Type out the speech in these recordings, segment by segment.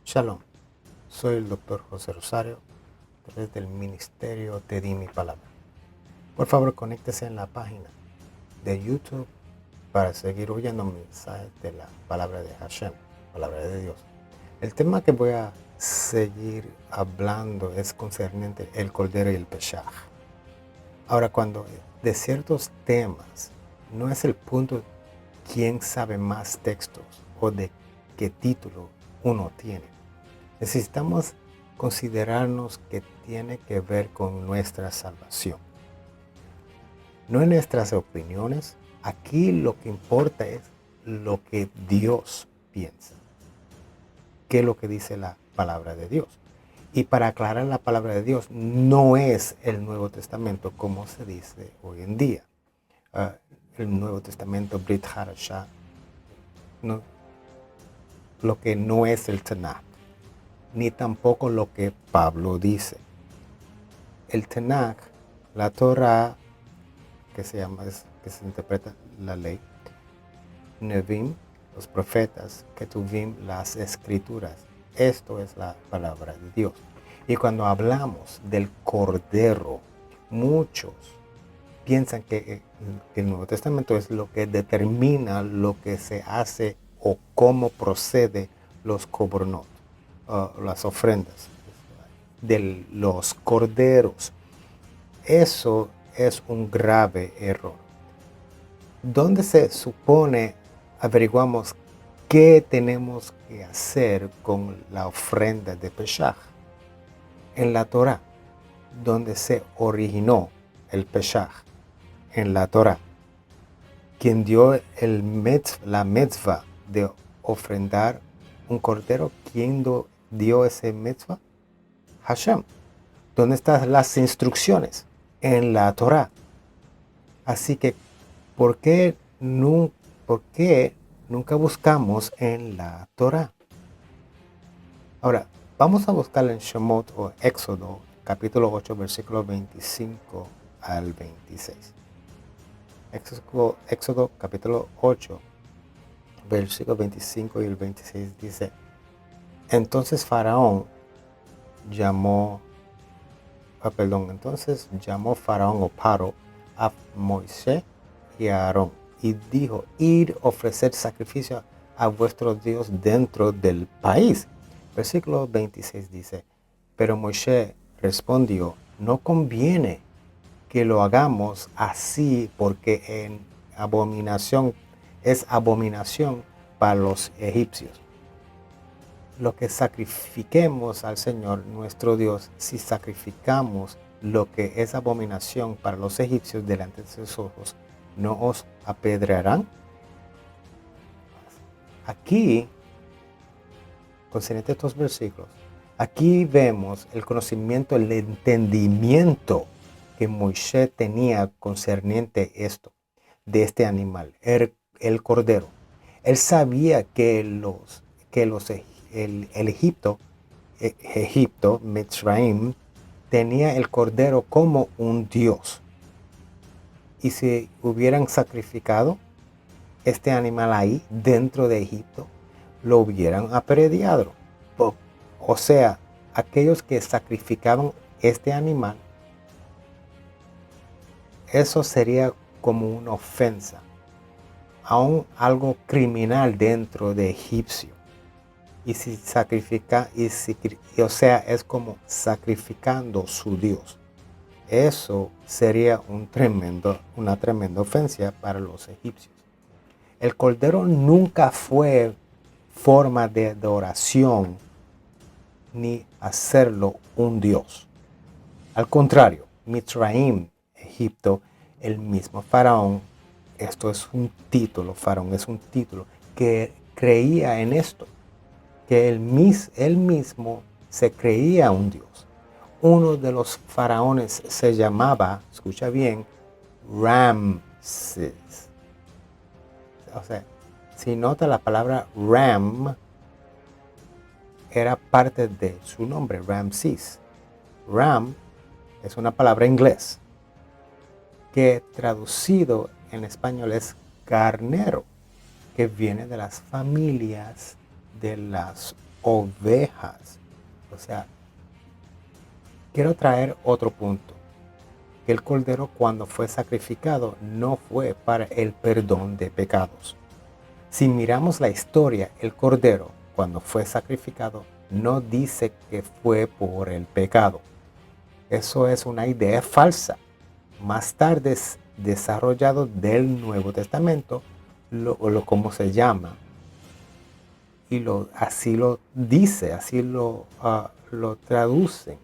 Shalom, soy el Dr. José Rosario, a través del Ministerio Te Di Mi Palabra. Por favor, conéctese en la página de YouTube para seguir oyendo mensajes de la palabra de Hashem, palabra de Dios. El tema que voy a seguir hablando es concerniente el Cordero y el Peshach. Ahora, cuando de ciertos temas, no es el punto quién sabe más textos o de qué título uno tiene. Necesitamos considerarnos que tiene que ver con nuestra salvación. No en nuestras opiniones. Aquí lo que importa es lo que Dios piensa. ¿Qué es lo que dice la palabra de Dios? Y para aclarar, la palabra de Dios no es el Nuevo Testamento como se dice hoy en día. El Nuevo Testamento, Brit Hadashah, no, lo que no es el Tanakh, ni tampoco lo que Pablo dice. El Tanakh, la Torah, que se interpreta la ley, Nevim, los profetas, Ketuvim, las escrituras. Esto es la palabra de Dios. Y cuando hablamos del Cordero, muchos piensan que el Nuevo Testamento es lo que determina lo que se hace o cómo procede los korbanot, las ofrendas de los corderos. Eso es un grave error. ¿Dónde se supone averiguamos qué tenemos que hacer con la ofrenda de Peshach? En la Torah, donde se originó el Peshach, en la Torah. Quien dio la mitzvah de ofrendar un cordero, ¿quién dio ese mitzvah? Hashem. ¿Dónde están las instrucciones? En la Torah. Así que, ¿por qué nunca buscamos en la Torah? Ahora, vamos a buscar en Shemot o Éxodo, capítulo 8, versículos 25 al 26. Éxodo, capítulo 8, versículos 25 y el 26 dice: Entonces llamó Faraón o Paro a Moisés y a Aarón y dijo: id ofrecer sacrificio a vuestro Dios dentro del país. Versículo 26 dice: pero Moisés respondió: no conviene que lo hagamos así, porque es abominación para los egipcios. Lo que sacrifiquemos al Señor nuestro Dios, si sacrificamos lo que es abominación para los egipcios delante de sus ojos, ¿no os apedrearán? Aquí, concerniente a estos versículos, aquí vemos el conocimiento, el entendimiento que Moisés tenía concerniente esto, de este animal, el cordero. Él sabía que el Egipto, Mitzrayim, tenía el cordero como un dios. Y si hubieran sacrificado este animal ahí, dentro de Egipto, lo hubieran apedreado. O sea, aquellos que sacrificaban este animal, eso sería como una ofensa, aún algo criminal dentro de egipcio. Y si sacrifica, o sea, es como sacrificando su Dios. Eso sería una tremenda ofensa para los egipcios. El cordero nunca fue forma de adoración ni hacerlo un Dios. Al contrario, Mitzrayim, Egipto, el mismo faraón, esto es un título, faraón es un título, que creía en esto, que él mismo se creía un Dios. Uno de los faraones se llamaba, escucha bien, Ramses. O sea, si nota la palabra Ram, era parte de su nombre, Ramses. Ram es una palabra inglés que traducido en español es carnero, que viene de las familias de las ovejas. O sea, quiero traer otro punto. Que el cordero, cuando fue sacrificado, no fue para el perdón de pecados. Si miramos la historia, el cordero, cuando fue sacrificado, no dice que fue por el pecado. Eso es una idea falsa. Más tarde es desarrollado del Nuevo Testamento, como se llama, y así lo dice, así lo traducen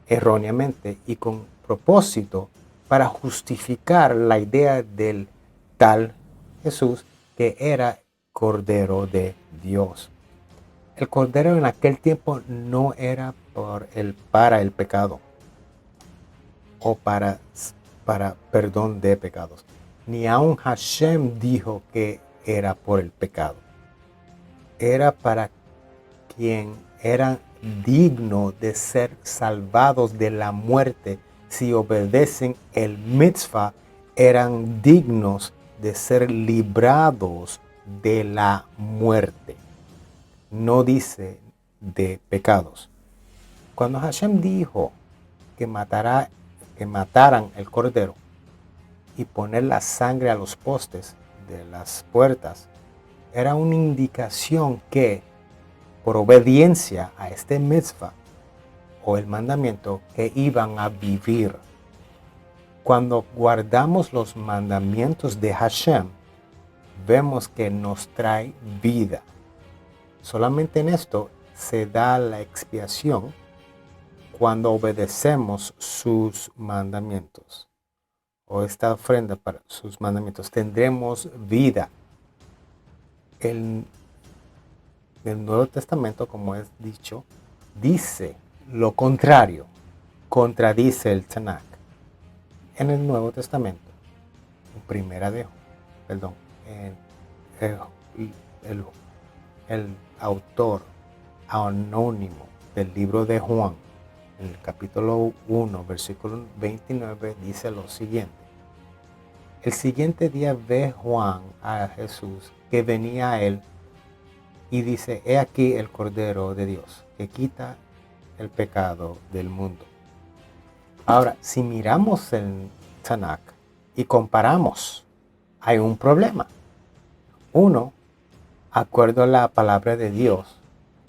erróneamente y con propósito para justificar la idea del tal Jesús que era Cordero de Dios. El Cordero en aquel tiempo no era para el pecado o para perdón de pecados. Ni aun Hashem dijo que era por el pecado. Era para quien era digno de ser salvados de la muerte. Si obedecen el mitzvah, eran dignos de ser librados de la muerte. No dice de pecados. Cuando Hashem dijo que mataran el cordero y poner la sangre a los postes de las puertas, era una indicación que por obediencia a este mitzvah o el mandamiento que iban a vivir. Cuando guardamos los mandamientos de Hashem, vemos que nos trae vida. Solamente en esto se da la expiación cuando obedecemos sus mandamientos o esta ofrenda para sus mandamientos. Tendremos vida. El Nuevo Testamento, como es dicho, dice lo contrario, contradice el Tanakh. En el Nuevo Testamento, el autor anónimo del libro de Juan, en el capítulo 1, versículo 29, dice lo siguiente. El siguiente día ve Juan a Jesús que venía a él y dice, he aquí el Cordero de Dios que quita el pecado del mundo. Ahora, si miramos el Tanakh y comparamos, hay un problema. Uno, acuerdo a la palabra de Dios,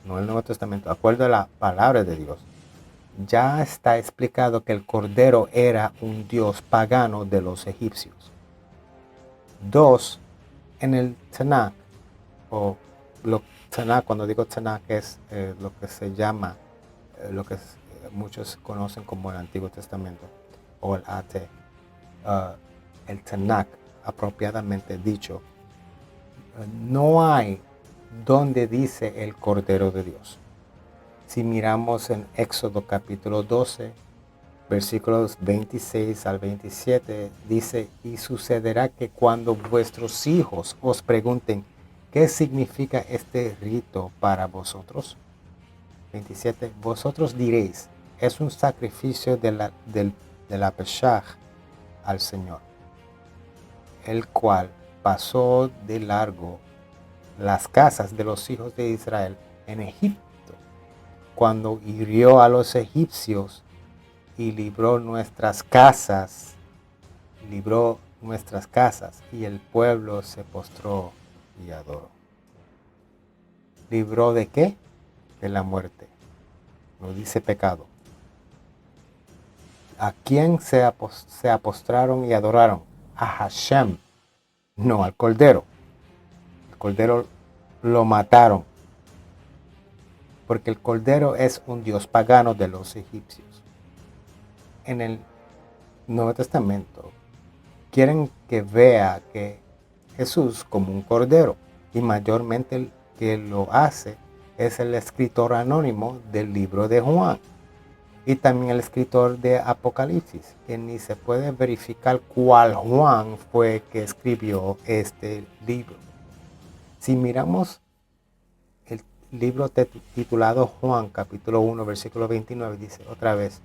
no el Nuevo Testamento, acuerdo a la palabra de Dios, ya está explicado que el Cordero era un dios pagano de los egipcios. Dos, en el Tanakh, Tanakh, cuando digo Tanakh es lo que se llama, lo que muchos conocen como el Antiguo Testamento o el AT, el Tanakh apropiadamente dicho, no hay donde dice el Cordero de Dios. Si miramos en Éxodo capítulo 12, versículos 26 al 27, dice, y sucederá que cuando vuestros hijos os pregunten, ¿qué significa este rito para vosotros? 27, vosotros diréis, es un sacrificio de la Pesaj al Señor, el cual pasó de largo las casas de los hijos de Israel en Egipto, cuando hirió a los egipcios y libró nuestras casas, y el pueblo se postró y adoró. ¿Libró de qué? De la muerte. No dice pecado. ¿A quién se postraron y adoraron? A Hashem, no al Cordero. El Cordero lo mataron, porque el Cordero es un dios pagano de los egipcios. En el Nuevo Testamento quieren que vea que Jesús como un Cordero, y mayormente el que lo hace es el escritor anónimo del libro de Juan y también el escritor de Apocalipsis, que ni se puede verificar cuál Juan fue que escribió este libro. Si miramos el libro titulado Juan, capítulo 1, versículo 29, dice otra vez,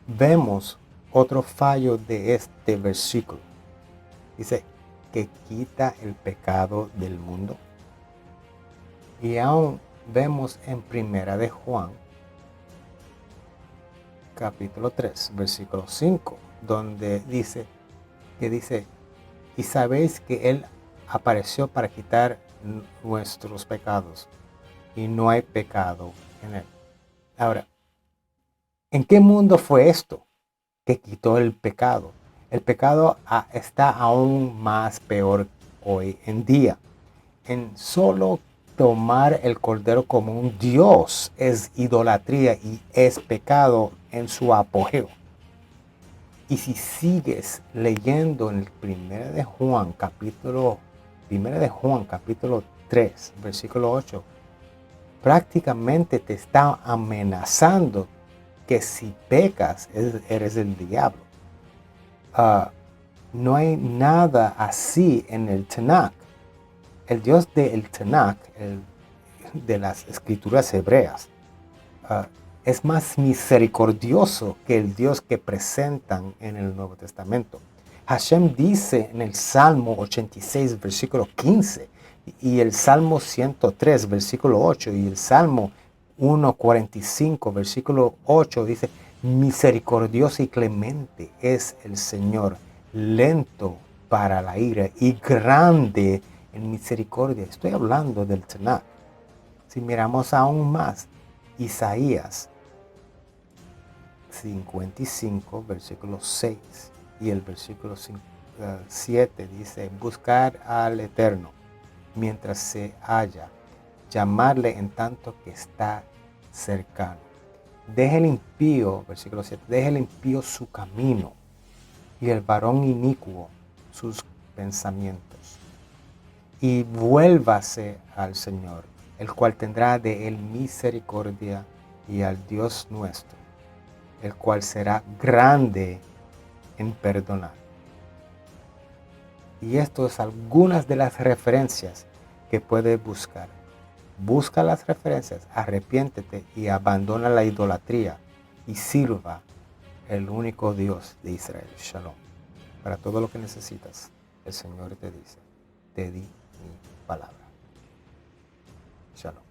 vemos otro fallo de este versículo. Dice que quita el pecado del mundo. Y aún vemos en Primera de Juan, capítulo 3, versículo 5, donde dice, y sabéis que Él apareció para quitar nuestros pecados, y no hay pecado en Él. Ahora, ¿en qué mundo fue esto que quitó el pecado? El pecado está aún más peor hoy en día. En solo tomar el cordero como un dios es idolatría y es pecado en su apogeo. Y si sigues leyendo en el 1 de Juan capítulo 3, versículo 8, prácticamente te está amenazando que si pecas eres el diablo. No hay nada así en el Tanakh. El Dios del Tanakh, de las escrituras hebreas, es más misericordioso que el Dios que presentan en el Nuevo Testamento. Hashem dice en el Salmo 86, versículo 15, y el Salmo 103, versículo 8, y el Salmo 145, versículo 8, dice, misericordioso y clemente es el Señor, lento para la ira y grande en misericordia. Estoy hablando del Tanakh. Si miramos aún más, Isaías 55, versículo 6 y el versículo 7 dice, buscar al Eterno mientras se halla, llamarle en tanto que está cercano. Deje el impío, versículo 7, deje el impío su camino y el varón inicuo sus pensamientos, y vuélvase al Señor, el cual tendrá de él misericordia, y al Dios nuestro, el cual será grande en perdonar. Y esto es algunas de las referencias que puedes buscar. Busca las referencias, arrepiéntete y abandona la idolatría y sirva el único Dios de Israel. Shalom. Para todo lo que necesitas, el Señor te dice, te di mi palabra. Shalom.